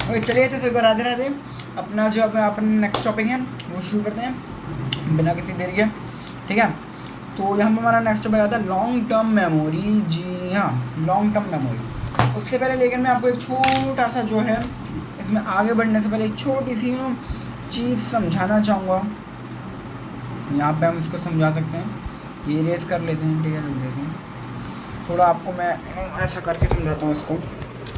Okay चलिए तो फिर राधे राधे। अपना जो अपना नेक्स्ट टॉपिक है वो शुरू करते हैं बिना किसी देरी के, ठीक है। तो यहाँ पर हमारा नेक्स्ट टॉपिक आता है लॉन्ग टर्म मेमोरी। जी हाँ, लॉन्ग टर्म मेमोरी। उससे पहले लेकिन मैं आपको एक छोटा सा जो है इसमें आगे बढ़ने से पहले एक छोटी सी चीज़ समझाना चाहूँगा। यहाँ पे हम इसको समझा सकते हैं, ये रेस कर लेते हैं, ठीक है। जल्दी देखते हैं, थोड़ा आपको मैं ऐसा करके समझाता हूँ इसको,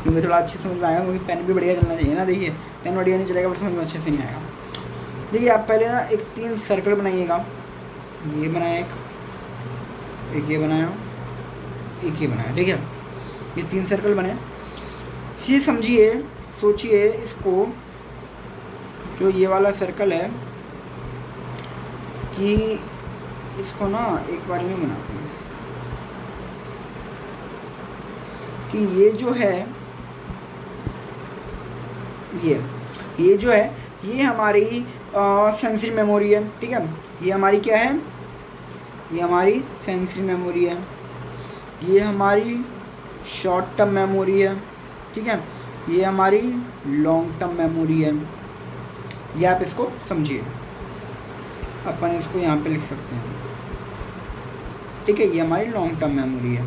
क्योंकि थोड़ा अच्छे समझ में आएगा, क्योंकि पेन भी बढ़िया चलना चाहिए ना। देखिए पेन बढ़िया नहीं चलेगा बट समझ में अच्छे से नहीं आएगा। देखिए आप पहले ना एक 3 सर्कल बनाइएगा। ये बनाया एक ये बनाया, एक ये बनाया, ठीक है। ये 3 सर्कल बने। ये समझिए, सोचिए इसको, जो ये वाला सर्कल है कि इसको ना एक बार में बनाते हैं कि ये जो है ये जो है ये हमारी सेंसरी मेमोरी है, ठीक है। ये हमारी क्या है, ये हमारी सेंसरी मेमोरी है। ये हमारी शॉर्ट टर्म मेमोरी है, ठीक है। ये हमारी लॉन्ग टर्म मेमोरी है। ये आप इसको समझिए, अपन इसको यहाँ पे लिख सकते हैं, ठीक है। ये हमारी लॉन्ग टर्म मेमोरी है।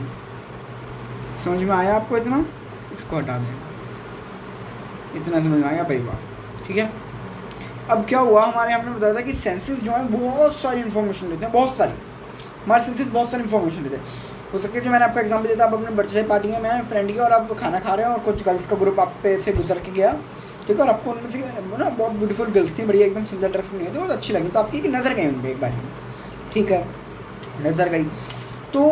समझ में आया आपको इतना? इसको हटा दें, इतना समझ में आया भाई बात, ठीक है। अब क्या हुआ, हमारे हमने बताया था कि सेंसेस जो है बहुत सारी इन्फॉर्मेशन लेते हैं, बहुत सारी, हमारे सेंसेस बहुत सारी इन्फॉर्मेशन लेते हैं। हो सकता है जो मैंने आपका एग्जाम्पल दिया था, आप अपने बर्थडे पार्टी में मैं फ्रेंड की और आप खाना खा रहे हैं और कुछ गर्ल्स का ग्रुप आप पे से गुजर के गया, ठीक है। और आपको उनमें से ना बहुत ब्यूटीफुल गर्ल्स थी, बढ़िया एकदम सुंदर ड्रेस में नहीं होती, बहुत अच्छी लगी, तो आपकी एक नज़र गई उन पर एक बार, ठीक है, नज़र गई। तो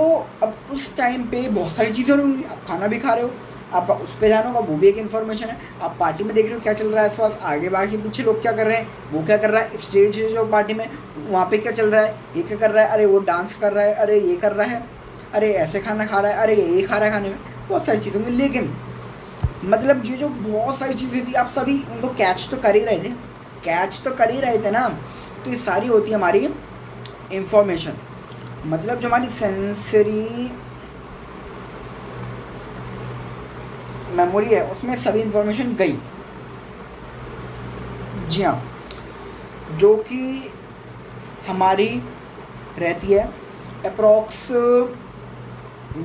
अब उस टाइम पे बहुत सारी चीज़ें हो रही होंगी, आप खाना भी खा रहे हो, आपका उस पर ध्यान होगा, वो भी एक इन्फॉर्मेशन है। आप पार्टी में देख रहे हो क्या चल रहा है आसपास, आगे बाकी पीछे लोग क्या कर रहे हैं, वो क्या कर रहा है, स्टेज जो पार्टी में वहाँ पे क्या चल रहा है, ये क्या कर रहा है, अरे वो डांस कर रहा है, अरे ये कर रहा है, अरे ऐसे खाना खा रहा है, अरे ये खा रहा है, खाने में बहुत सारी चीज़ें होंगी। लेकिन मतलब ये जो बहुत सारी चीज़ें थी, आप सभी उनको कैच तो कर ही रहे थे, कैच तो कर ही रहे थे ना। तो ये सारी होती है हमारी इंफॉर्मेशन, मतलब जो हमारी सेंसरी मेमोरी है उसमें सभी इंफॉर्मेशन गई। जी हाँ, जो कि हमारी रहती है अप्रॉक्स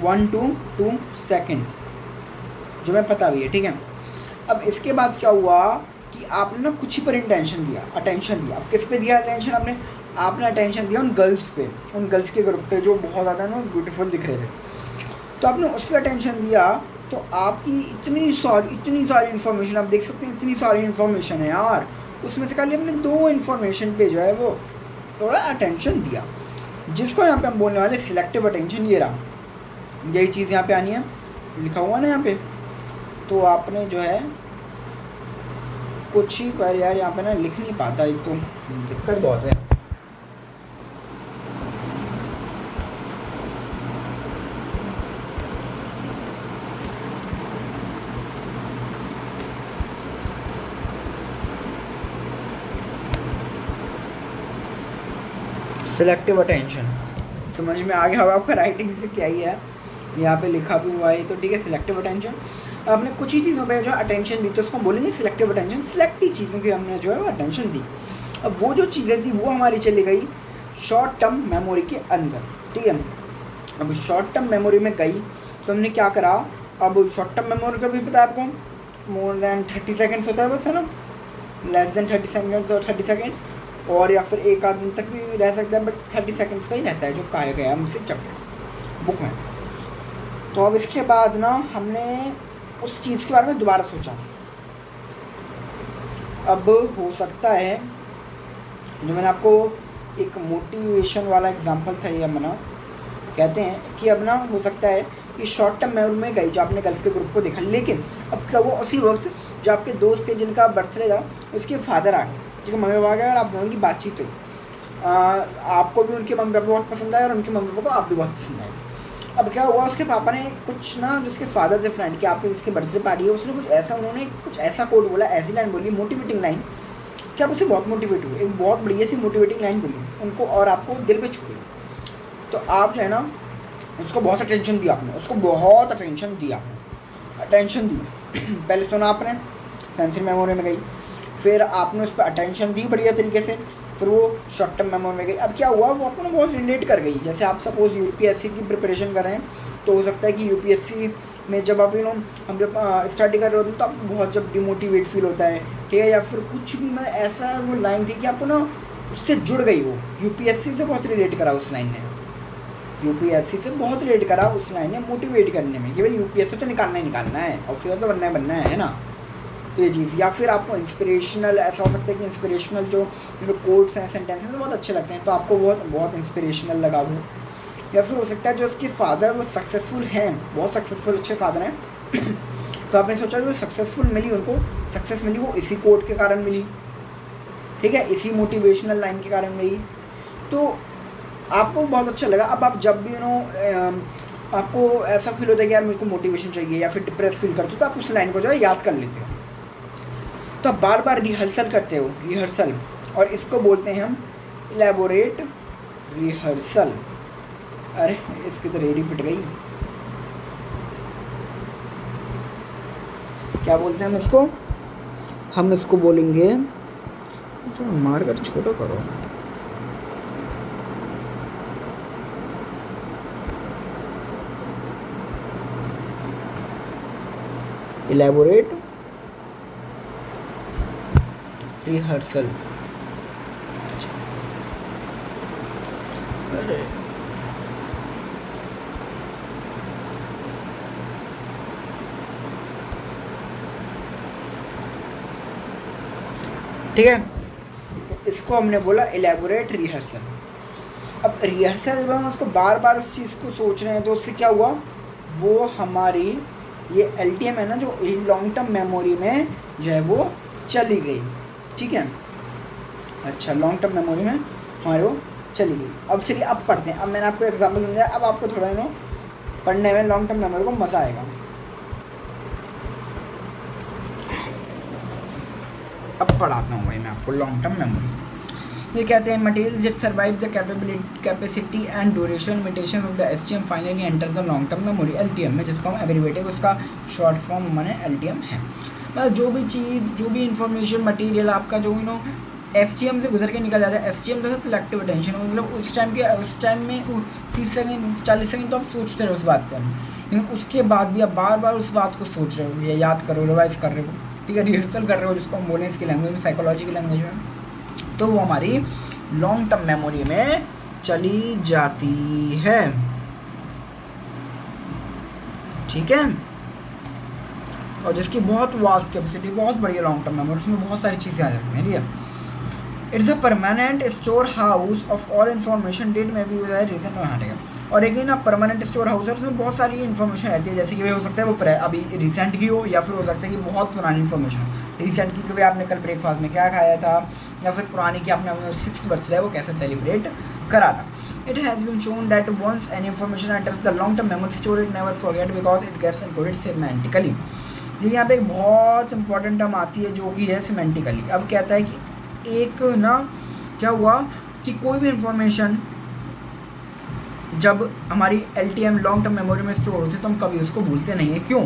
1 to 2 सेकेंड, जो मैं पता भी है, ठीक है। अब इसके बाद क्या हुआ कि आपने ना कुछ ही पर अटेंशन दिया। अब किस पे दिया अटेंशन आपने अटेंशन दिया उन गर्ल्स पे, उन गर्ल्स के ग्रुप पे जो बहुत ज़्यादा ना ब्यूटीफुल दिख रहे थे। तो आपने उस पर अटेंशन दिया, तो आपकी इतनी सारी इन्फॉर्मेशन आप देख सकते हैं, इतनी सारी इन्फॉर्मेशन है यार। उसमें से खाली हमने 2 इन्फॉर्मेशन पे जो है वो थोड़ा अटेंशन दिया, जिसको यहाँ पे हम बोलने वाले सिलेक्टिव अटेंशन। ये रहा, यही चीज़ यहाँ पे आनी है, लिखा हुआ ना यहाँ पे। तो आपने जो है कुछ ही पर यार यहाँ पे ना लिख नहीं पाता, एक तो दिक्कत बहुत है। सिलेक्टिव अटेंशन समझ में आ गया होगा आपका, राइटिंग से क्या ही है, यहाँ पे लिखा भी हुआ है, तो ठीक है। सिलेक्टिव अटेंशन, आपने कुछ ही चीज़ों पे जो अटेंशन दी, तो उसको बोलेंगे सिलेक्टिव अटेंशन। सिलेक्टिव चीज़ों की हमने जो है वो अटेंशन दी। अब वो जो चीज़ें थी वो हमारी चली गई शॉर्ट टर्म मेमोरी के अंदर, ठीक है। अब शॉर्ट टर्म मेमोरी में गई तो हमने क्या करा, अब शॉर्ट टर्म मेमोरी का भी पता है आपको, मोर देन 30 सेकेंड्स होता है बस, है ना, लेस देन 30 सेकेंड्स और 30 सेकेंड, और या फिर एक आध दिन तक भी रह सकता है, बट 30 सेकेंड्स का ही रहता है जो कहा गया हमसे चैप्टर बुक में। तो अब इसके बाद ना हमने उस चीज़ के बारे में दोबारा सोचा। अब हो सकता है, जो मैंने आपको एक मोटिवेशन वाला एग्जांपल था ये मना, कहते हैं कि अब ना हो सकता है कि शॉर्ट टर्म मेमोरी में गई, जो आपने गर्ल्स के ग्रुप को देखा, लेकिन अब क्या हुआ, उसी वक्त जो आपके दोस्त थे जिनका बर्थडे था, उसके फादर आ गए, ठीक है, मम्मी पापा आ गए, और आप दोनों की बातचीत हुई। आपको भी उनके मम्मी पापा बहुत पसंद आए और उनके मम्मी पापा को आप भी बहुत पसंद आए। अब क्या हुआ, उसके पापा ने कुछ ना, जो उसके फादर थे फ्रेंड के, आपके जिसके बर्थडे पार्टी है, उसने कुछ ऐसा कोड बोला, ऐसी लाइन बोली, मोटिवेटिंग लाइन, कि आप उससे बहुत मोटिवेट हुए, एक बहुत बढ़िया सी मोटिवेटिंग लाइन बोली उनको और आपको दिल पे छू गई। तो आप जो है ना उसको बहुत अटेंशन दिया आपने, उसको बहुत अटेंशन दी। पहले सुना आपने, सेंसरी मेमोरी में गई, फिर आपने उस पर अटेंशन दी बढ़िया तरीके से, फिर वो शॉर्ट टर्म मेमोरी में गई। अब क्या हुआ, वो आपको ना बहुत रिलेट कर गई। जैसे आप सपोज यूपीएससी की प्रिपरेशन कर रहे हैं, तो हो सकता है कि यूपीएससी में जब आप हम जब स्टडी कर रहे होते हैं तो आपको बहुत जब डिमोटिवेट फील होता है, ठीक है, या फिर कुछ भी, मैं ऐसा वो लाइन थी कि आपको ना उससे जुड़ गई, वो यूपीएससी से बहुत रिलेट करा उस लाइन ने, यूपीएससी से बहुत रिलेट करा उस लाइन ने मोटिवेट करने में कि भाई यूपीएससी तो निकालना ही निकालना है, ऑफिसर तो बनना है ना। तो ये चीज़, या फिर आपको इंस्पिरेशनल, ऐसा हो सकता है कि इंस्पिरेशनल जो कोट्स हैं, सेंटेंसेस बहुत अच्छे लगते हैं, तो आपको बहुत इंस्पिरेशनल लगा वो। या फिर हो सकता है जो उसके फादर वो सक्सेसफुल हैं, बहुत सक्सेसफुल अच्छे फादर हैं तो आपने सोचा जो सक्सेसफुल मिली, उनको सक्सेस मिली वो इसी कोट के कारण मिली, ठीक है, इसी मोटिवेशनल लाइन के कारण मिली, तो आपको बहुत अच्छा लगा। अब आप जब भी आपको ऐसा फील होता है कि यार मुझको मोटिवेशन चाहिए, या फिर डिप्रेस फील करते हो, तो आप उस लाइन को जो है याद कर लेते हो, तो आप बार बार रिहर्सल करते हो, रिहर्सल, और इसको बोलते हैं हम इलेबोरेट रिहर्सल। अरे इसकी तो रेडी पिट गई, क्या बोलते हैं हम इसको बोलेंगे, तो मार कर छोटा करो, इलेबोरेट रिहर्सल। अरे ठीक है, इसको हमने बोला इलेबोरेट रिहर्सल। अब रिहर्सल जब हम उसको बार बार उस चीज़ को सोच रहे हैं, तो उससे क्या हुआ, वो हमारी ये एलटीएम है ना, जो लॉन्ग टर्म मेमोरी में जो है वो चली गई, ठीक है। अच्छा, लॉन्ग टर्म मेमोरी में हमारे वो चली गई। अब चलिए अब पढ़ते हैं। अब मैंने आपको एग्जाम्पल समझाया, अब आपको थोड़ा पढ़ने में लॉन्ग टर्म मेमोरी को मज़ा आएगा। अब पढ़ाता हूँ भाई मैं आपको लॉन्ग टर्म मेमोरी। ये कहते हैं materials that survive the capacity and duration limitation of the STM finally enter the long term memory, LTM में, जिसको हम एब्रिवेटिव उसका शॉर्ट फॉर्म माने एलटीएम है। मतलब जो भी चीज़, जो भी इंफॉर्मेशन मटेरियल आपका जो एसटीएम से गुजर के निकल जाता है। एसटीएम जो है सिलेक्टिव अटेंशन, मतलब उस टाइम में 30 सेकंड 40 सेकंड तो आप सोचते रहो उस बात को, लेकिन उसके बाद भी आप बार बार उस बात को सोच रहे हो, या याद कर रहे हो, रिवाइज कर रहे हो, ठीक है, रिहर्सल कर रहे हो, जिसको हम बोलें इसकी लैंग्वेज में, साइकोलॉजी की लैंग्वेज में, तो वो हमारी लॉन्ग टर्म मेमोरी में चली जाती है, ठीक है। और जिसकी बहुत वास्ट कैपेसिटी, बहुत बड़ी लॉन्ग टर्म मेमोरी, उसमें बहुत सारी चीज़ें आ जाती हैं, ठीक है। It's a permanent store house of all information that में भी रीजन हाँ, ठीक है। और एक ना परमानेंट स्टोर हाउस है, उसमें बहुत सारी इन्फॉर्मेशन रहती है, जैसे कि हो सकता है वो अभी रिसेंट की हो, या फिर हो सकता है कि बहुत पुरानी इन्फॉर्मेशन, रिसेंट की भाई आपने कल ब्रेकफास्ट में क्या खाया था, या फिर पुरानी की आपने 6th बर्थडे वो कैसे सेलिब्रेट करा था। It has been shown that once an information enters the long term memory store it never forget because it gets encoded semantically. देखिए यहाँ पे एक बहुत इंपॉर्टेंट टर्म आती है जो कि है सेमेंटिकली। अब कहता है कि एक ना क्या हुआ कि कोई भी इंफॉर्मेशन जब हमारी एलटीएम लॉन्ग टर्म मेमोरी में स्टोर होती है तो हम कभी उसको भूलते नहीं है। क्यों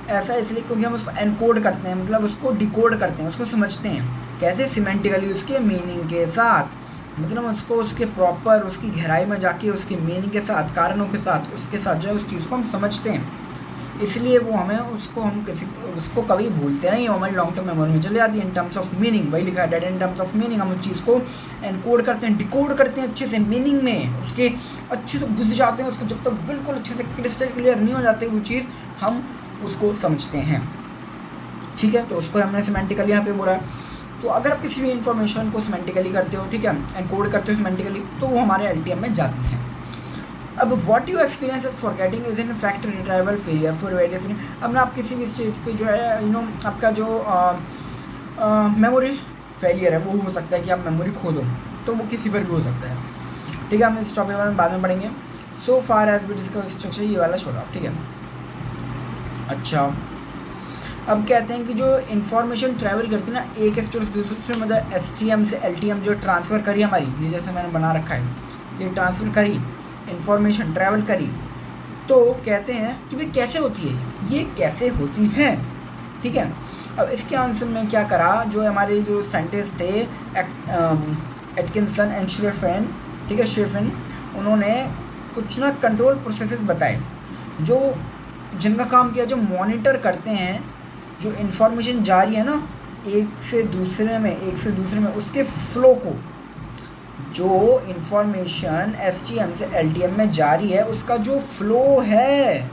ऐसा? इसलिए क्योंकि हम उसको एनकोड करते हैं, मतलब उसको डिकोड करते हैं, उसको समझते हैं। कैसे? सिमेंटिकली, उसके मीनिंग के साथ, मतलब उसको उसके प्रॉपर उसकी गहराई में जाके उसके मीनिंग के साथ, कारणों के साथ, उसके साथ जो है उस चीज़ को हम समझते हैं। इसलिए वो हमें उसको कभी भूलते नहीं, वो हमारी लॉन्ग टर्म मेमोरी में चले जाती है। इन टर्म्स ऑफ मीनिंग, वही लिखा है that in terms of meaning. हम उस चीज़ को एनकोड करते हैं, डिकोड करते हैं अच्छे से, मीनिंग में उसके अच्छे से घुस जाते हैं उसको। जब तक बिल्कुल अच्छे से क्रिस्टल क्लियर नहीं हो जाती वो चीज़, हम उसको समझते हैं। ठीक है, तो उसको हमने सिमेंटिकली यहाँ पे बोला है। तो अगर आप किसी भी इन्फॉर्मेशन को सिमेंटिकली करते हो, ठीक है, एनकोड करते हो सिमेंटिकली, तो वो हमारे एलटीएम में जाती है। अब what you experience is forgetting is in fact retrieval failure for various. अब ना आप किसी भी स्टेज पे जो है आपका जो मेमोरी फेलियर है वो हो सकता है कि आप मेमोरी खो दो, तो वो किसी पर भी हो सकता है। ठीक है, हम इस टॉपिक में बाद में पढ़ेंगे। So far as we discuss structure, ये वाला छोड़ा, ठीक है। अच्छा, अब कहते हैं कि जो इन्फॉर्मेशन ट्रैवल करती है ना एक स्टोर से दूसरे, मतलब एसटीएम से एलटीएम जो ट्रांसफ़र करी हमारी, ये जैसे मैंने बना रखा है, ये ट्रांसफ़र करी, इन्फॉर्मेशन ट्रैवल करी, तो कहते हैं कि भाई कैसे होती है, ये कैसे होती है। ठीक है, अब इसके आंसर में क्या करा, जो हमारे जो साइंटिस्ट थे एटकिंसन एंड शेफिन, ठीक है, शेफिन, उन्होंने कुछ ना कंट्रोल प्रोसेसेस बताए जो जिनका काम किया, जो मॉनिटर करते हैं जो इन्फॉर्मेशन जा रही है ना एक से दूसरे में उसके फ्लो को, जो इन्फॉर्मेशन एसटीएम से एलटीएम में जारी है उसका जो फ्लो है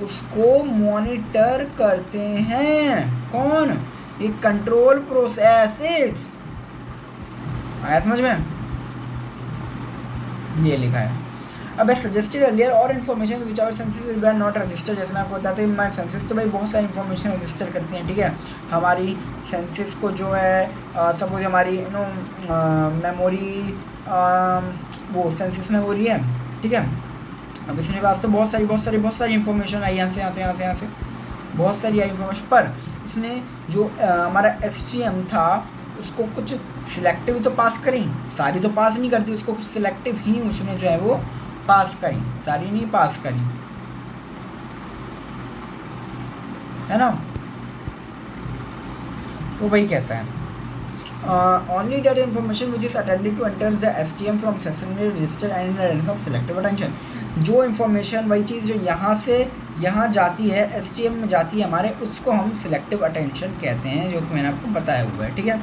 उसको मॉनिटर करते हैं कौन, ये कंट्रोल प्रोसेसेस। आया समझ में, ये लिखा है। अब सजेस्टेड अर्लियर और information which our senses we are not registered, जैसे मैं आपको बताते हैं मैं सेंसेस तो भाई बहुत सारी इन्फॉर्मेशन रजिस्टर करती हैं, ठीक है। हमारी सेंसेस को जो है सपोज हमारी मेमोरी वो सेंसेस मेमोरी है, ठीक है। अब इसमें पास तो बहुत सारी इन्फॉर्मेशन आई यहाँ से बहुत सारी आई इन्फॉर्मेशन, पर इसने जो हमारा एसटीएम था उसको कुछ सिलेक्टिव तो पास करी, सारी तो पास नहीं करती, उसको कुछ सिलेक्टिव ही उसने जो है वो पास करी, सारी नहीं पास करी, है ना। तो वही कहता है only that information which is attended to enters the STM from sessionary register and in of selective attention। जो इन्फॉर्मेशन वही चीज़ जो यहाँ से यहाँ जाती है एसटीएम में जाती है हमारे, उसको हम सिलेक्टिव अटेंशन कहते हैं, जो कि मैंने आपको बताया हुआ है, ठीक है।